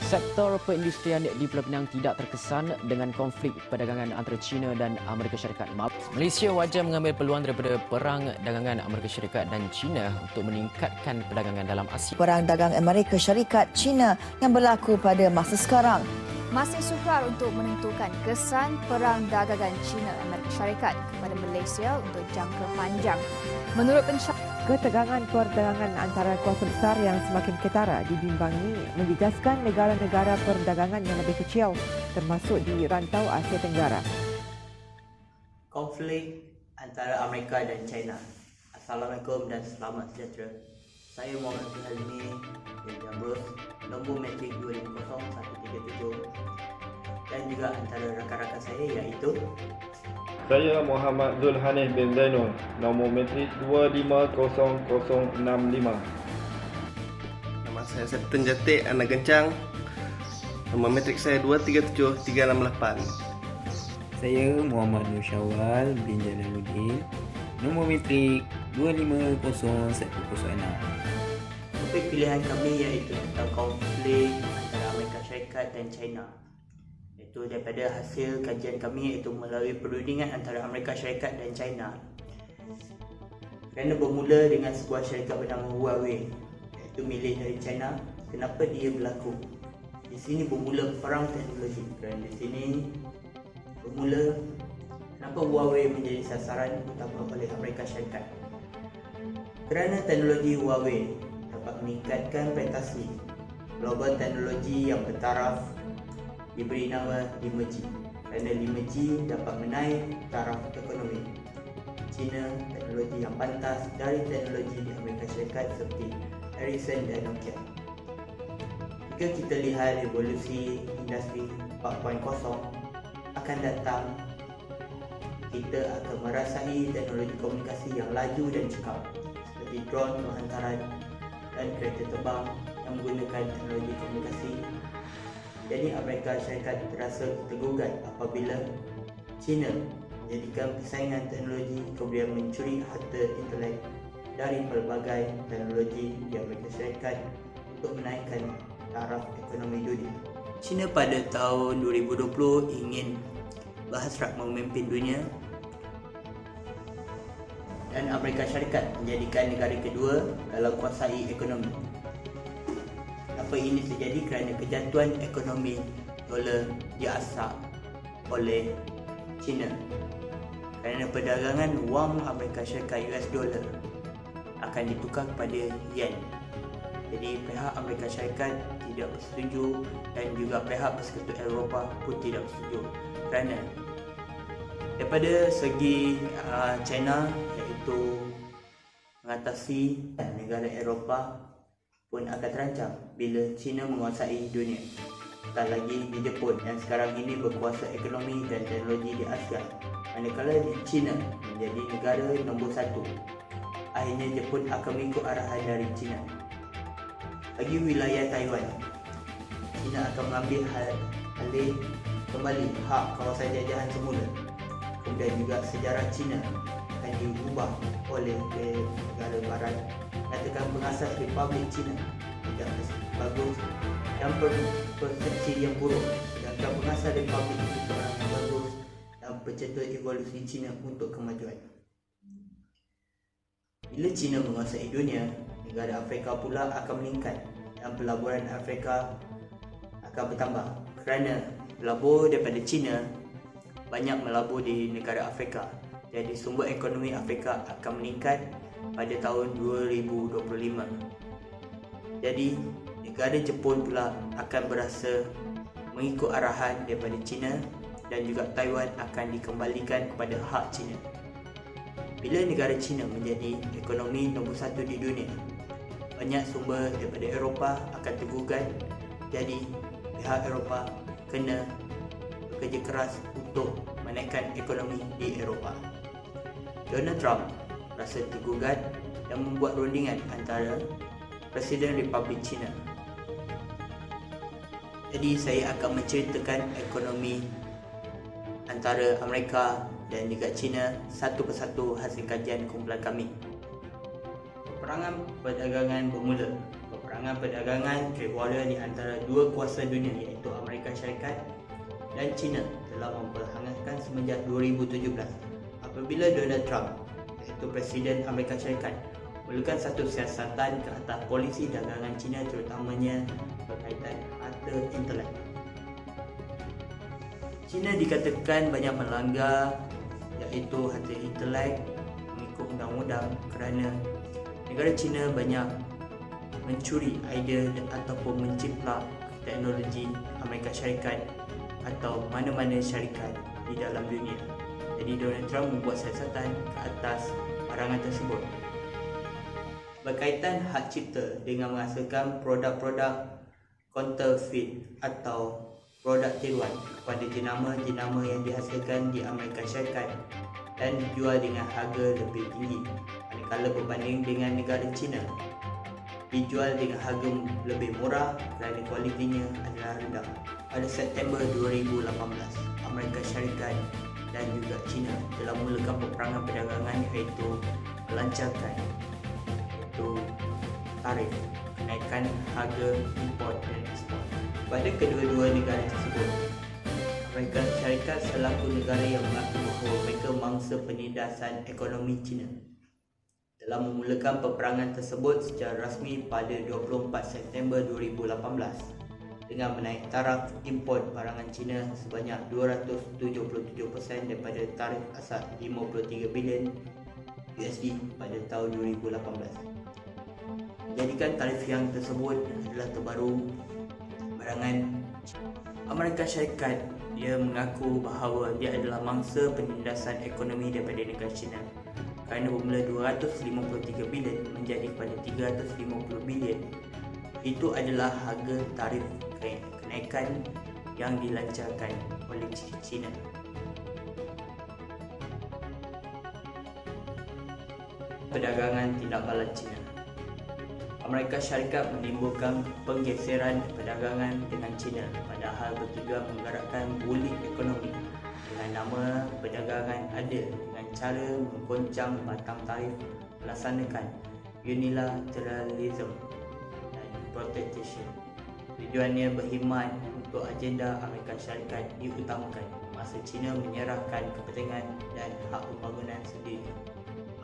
Sektor perindustrian di Pulau Pinang tidak terkesan dengan konflik perdagangan antara China dan Amerika Syarikat. Malaysia wajar mengambil peluang daripada perang dagangan Amerika Syarikat dan China untuk meningkatkan perdagangan dalam Asia. Perang dagang Amerika Syarikat China yang berlaku pada masa sekarang masih sukar untuk menentukan kesan perang dagangan China Amerika Syarikat kepada Malaysia untuk jangka panjang. Menurut ketegangan perdagangan antara kuasa besar yang semakin ketara dibimbangi menjejaskan negara-negara perdagangan yang lebih kecil termasuk di rantau Asia Tenggara. Konflik antara Amerika dan China. Assalamualaikum dan selamat sejahtera. Saya Muhammad Abdul Halimi bin Jamrus, nombor metrik 250137 dan juga antara rakan-rakan saya iaitu saya Muhammad Zul Hanif bin Zainul, nombor metrik 250065. Nama saya Septen Jatik Anak Gencang, nombor metrik saya 237368. Saya Muhammad Nur Syawal bin Jalaluddin, nombor metrik 250106. topik pilihan kami iaitu tentang konflik antara Amerika Syarikat dan China. Itu daripada hasil kajian kami iaitu melalui perundingan antara Amerika Syarikat dan China. Kerana bermula dengan sebuah syarikat bernama Huawei, iaitu milik dari China. Kenapa dia berlaku? Di sini bermula perang teknologi. Kerana di sini bermula kenapa Huawei menjadi sasaran utama oleh Amerika Syarikat. Kerana teknologi Huawei dapat meningkatkan prestasi global teknologi yang bertaraf diberi nama 5G. Kerana 5G dapat menaik taraf ekonomi China, teknologi yang pantas dari teknologi di Amerika Syarikat seperti Ericsson dan Nokia. Jika kita lihat revolusi industri 4.0 akan datang, kita akan merasai teknologi komunikasi yang laju dan cekap seperti drone penghantaran dan kereta terbang yang menggunakan teknologi komunikasi. Jadi Amerika Syarikat terasa tergugat apabila China menjadikan persaingan teknologi kemudian mencuri harta intelek dari pelbagai teknologi di Amerika Syarikat untuk menaikkan taraf ekonomi dunia. China pada tahun 2020 ingin berhasrat memimpin dunia dan Amerika Syarikat menjadikan negara kedua dalam kuasai ekonomi. Apa ini terjadi kerana kejatuhan ekonomi dolar diasak oleh China. Kerana perdagangan wang Amerika Syarikat US dollar akan ditukar kepada yen. Jadi pihak Amerika Syarikat tidak bersetuju dan juga pihak Persekutuan Eropah pun tidak bersetuju. Kerana daripada segi China iaitu mengatasi negara Eropah pun akan terancam bila China menguasai dunia. Tak lagi di Jepun yang sekarang ini berkuasa ekonomi dan teknologi di Asia. Manakala di China menjadi negara nombor 1, akhirnya Jepun akan mengikut arahan dari China. Bagi wilayah Taiwan, China akan mengambil alih kembali hak kawasan jajahan semula. Kemudian juga sejarah China akan diubah oleh negara barat. Katakan pengasas Republik China tidak bagus dan persepsi yang buruk, sedangkan pengasas Republik itu seorang yang bagus dan pencetus evolusi China untuk kemajuan. Bila China menguasai dunia, negara Afrika pula akan meningkat dan pelaburan Afrika akan bertambah. Kerana pelabur daripada China banyak melabur di negara Afrika, jadi sumber ekonomi Afrika akan meningkat pada tahun 2025. Jadi negara Jepun pula akan berasa mengikut arahan daripada China dan juga Taiwan akan dikembalikan kepada hak China. Bila negara China menjadi ekonomi nombor 1 di dunia, banyak sumber daripada Eropah akan tergugat. Jadi pihak Eropah kena bekerja keras untuk menaikkan ekonomi di Eropah. Donald Trump rasa tergugat dan membuat rundingan antara Presiden Republik China. Jadi saya akan menceritakan ekonomi antara Amerika dan juga China satu persatu hasil kajian kumpulan kami. Peperangan perdagangan bermula. perangan perdagangan trade war di antara dua kuasa dunia iaitu Amerika Syarikat dan China telah memperhangatkan semenjak 2017 apabila Donald Trump iaitu Presiden Amerika Syarikat melakukan satu siasatan ke atas polisi dagangan China terutamanya berkaitan harta intelek. China dikatakan banyak melanggar iaitu harta intelek mengikut undang-undang kerana negara China banyak mencuri idea ataupun menciplak teknologi Amerika Syarikat atau mana-mana syarikat di dalam dunia. Jadi Donald Trump membuat siasatan ke atas barangan tersebut. Berkaitan hak cipta dengan menghasilkan produk-produk counterfeit atau produk tiruan kepada jenama-jenama yang dihasilkan di Amerika Syarikat dan dijual dengan harga lebih tinggi manakala berbanding dengan negara China. Dijual dengan harga lebih murah kerana kualitinya adalah rendah. Pada September 2018, Amerika Syarikat dan juga China telah mulakan peperangan perdagangan iaitu melancarkan tarif kenaikan harga import dan ekspor. Pada kedua-dua negara tersebut, Amerika Syarikat selaku negara yang mengaku bahawa mereka mangsa penindasan ekonomi China telah memulakan peperangan tersebut secara rasmi pada 24 September 2018 dengan menaik taraf import barangan China sebanyak 277% daripada tarif asal 53 bilion USD pada tahun 2018. Menjadikan tarif yang tersebut adalah terbaru barangan Amerika Syarikat. Dia mengaku bahawa dia adalah mangsa penindasan ekonomi daripada negara China kerana bermula 253 bilion menjadi kepada 350 bilion. Itu adalah harga tarif kenaikan yang dilancarkan oleh China. Perdagangan tindak balas China. Amerika Syarikat menimbulkan penggeseran perdagangan dengan China padahal bertujuan menggerakkan bulik ekonomi dengan nama perdagangan adil dengan cara menggoncang batang tarif melaksanakan unilateralism dan protection. Tujuannya berkhidmat untuk agenda Amerika Syarikat diutamakan masa China menyerahkan kepentingan dan hak pembangunan sendiri.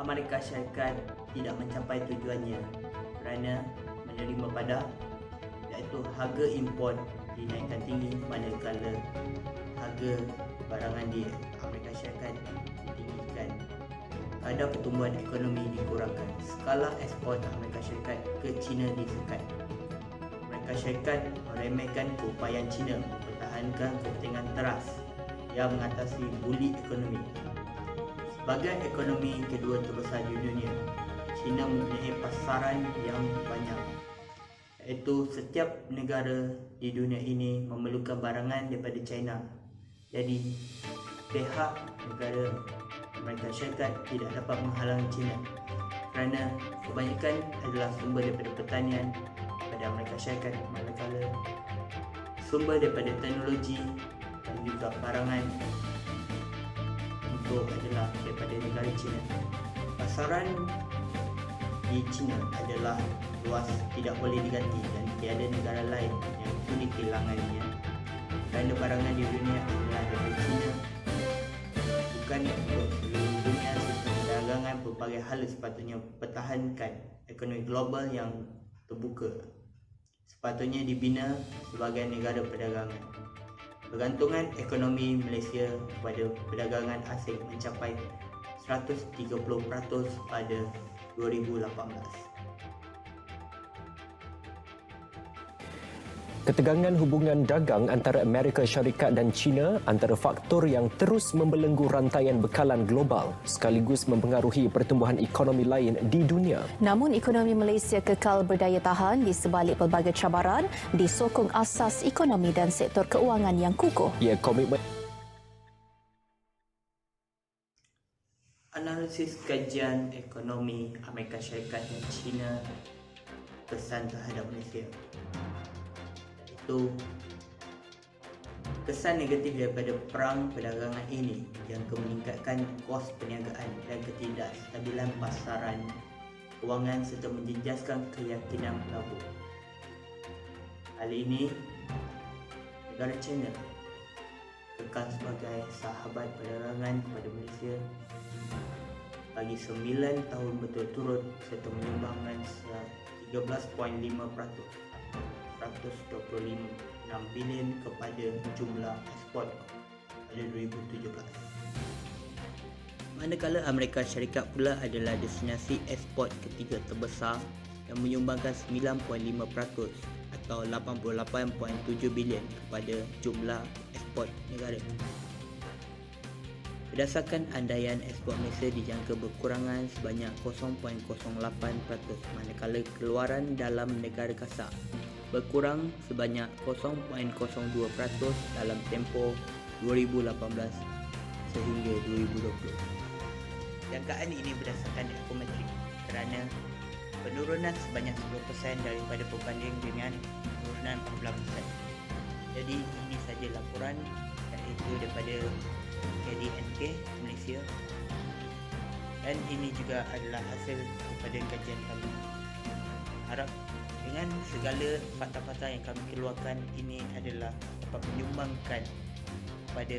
Amerika Syarikat tidak mencapai tujuannya kerana menerima padah iaitu harga import dinaikkan tinggi manakala harga barangan di Amerika Syarikat ditinggikan. Kadar pertumbuhan ekonomi dikurangkan. Skala ekspor Amerika Syarikat ke China disekat. Amerika Syarikat meremehkan keupayaan China mempertahankan kepentingan teras yang mengatasi bulik ekonomi. Sebagai ekonomi kedua terbesar di dunia, China mempunyai pasaran yang banyak, iaitu setiap negara di dunia ini memerlukan barangan daripada China. Jadi pihak negara Amerika Syarikat tidak dapat menghalang China kerana kebanyakan adalah sumber daripada pertanian pada Amerika Syarikat, manakala sumber daripada teknologi dan juga barangan untuk adalah daripada negara China. Pasaran di China adalah luas, tidak boleh diganti dan tiada negara lain yang sulit kehilangannya kerana barangan di dunia adalah daripada China. Bukan untuk seluruh dunia, sistem perdagangan pelbagai hal sepatutnya pertahankan ekonomi global yang terbuka. Sepatutnya dibina sebagai negara perdagangan. Pergantungan ekonomi Malaysia kepada perdagangan asing mencapai 130% pada 2018. Ketegangan hubungan dagang antara Amerika Syarikat dan China antara faktor yang terus membelenggu rantaian bekalan global sekaligus mempengaruhi pertumbuhan ekonomi lain di dunia. Namun ekonomi Malaysia kekal berdaya tahan di sebalik pelbagai cabaran disokong asas ekonomi dan sektor keuangan yang kukuh. Ia komitmen Analisis kajian ekonomi Amerika Syarikat dan China kesan terhadap Malaysia. Itu kesan negatif daripada perang perdagangan ini yang meningkatkan kos perniagaan dan ketidakstabilan pasaran kewangan serta menjejaskan keyakinan pelabur. Kali ini, negara China kekal sebagai sahabat perdagangan kepada Malaysia bagi 9 tahun berturut-turut serta menyumbangkan 13.5%, 126 bilion kepada jumlah ekspor pada 2017. Manakala Amerika Syarikat pula adalah destinasi ekspor ketiga terbesar yang menyumbangkan 9.5% atau 88.7 bilion kepada jumlah ekspor negara. Berdasarkan andaian, ekspor Malaysia dijangka berkurangan sebanyak 0.08%, manakala keluaran dalam negara kasar berkurang sebanyak 0.02% dalam tempoh 2018 sehingga 2020. Jangkaan ini berdasarkan ekonometrik kerana penurunan sebanyak 10% daripada berbanding dengan penurunan 14%. Jadi ini saja laporan iaitu daripada KDNK Malaysia, dan ini juga adalah hasil daripada kajian kami. Harap dengan segala fakta-fakta yang kami keluarkan, ini adalah dapat menyumbangkan pada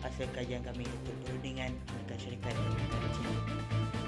hasil kajian kami untuk perundingan Amerika Syarikat dan negara China.